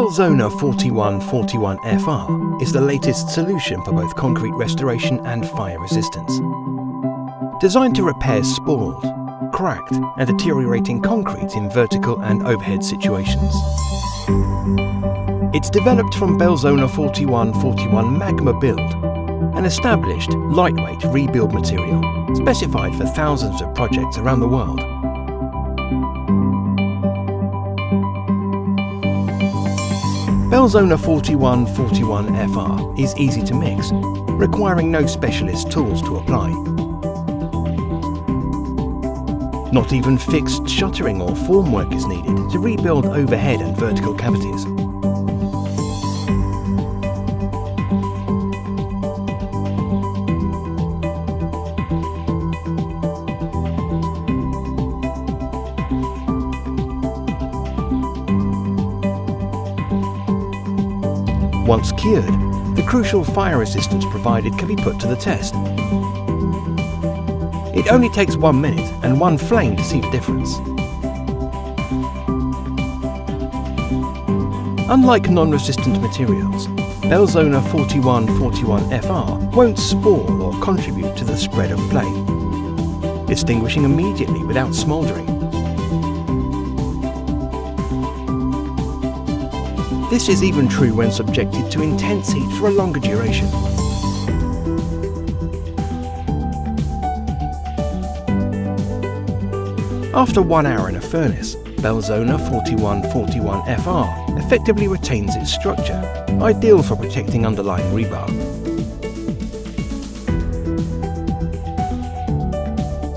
Belzona 4141FR is the latest solution for both concrete restoration and fire resistance. Designed to repair spoiled, cracked and deteriorating concrete in vertical and overhead situations. It's developed from Belzona 4141 Magma Build, an established, lightweight rebuild material specified for thousands of projects around the world. Belzona 4141FR is easy to mix, requiring no specialist tools to apply. Not even fixed shuttering or formwork is needed to rebuild overhead and vertical cavities. Once cured, the crucial fire resistance provided can be put to the test. It only takes 1 minute and one flame to see the difference. Unlike non-resistant materials, Belzona 4141FR won't spoil or contribute to the spread of flame, extinguishing immediately without smouldering. This is even true when subjected to intense heat for a longer duration. After 1 hour in a furnace, Belzona 4141FR effectively retains its structure, ideal for protecting underlying rebar.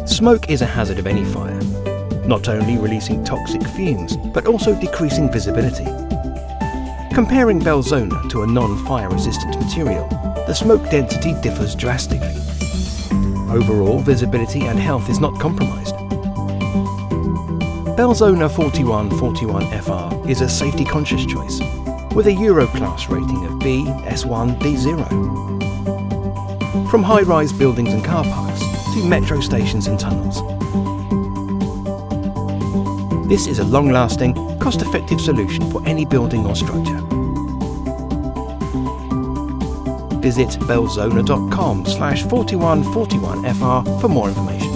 Smoke is a hazard of any fire, not only releasing toxic fumes, but also decreasing visibility. Comparing Belzona to a non-fire resistant material, the smoke density differs drastically. Overall visibility and health is not compromised. Belzona 4141FR is a safety-conscious choice, with a Euro-class rating of B, S1, D0. From high-rise buildings and car parks to metro stations and tunnels. This is a long-lasting, cost-effective solution for any building or structure. Visit belzona.com/4141FR for more information.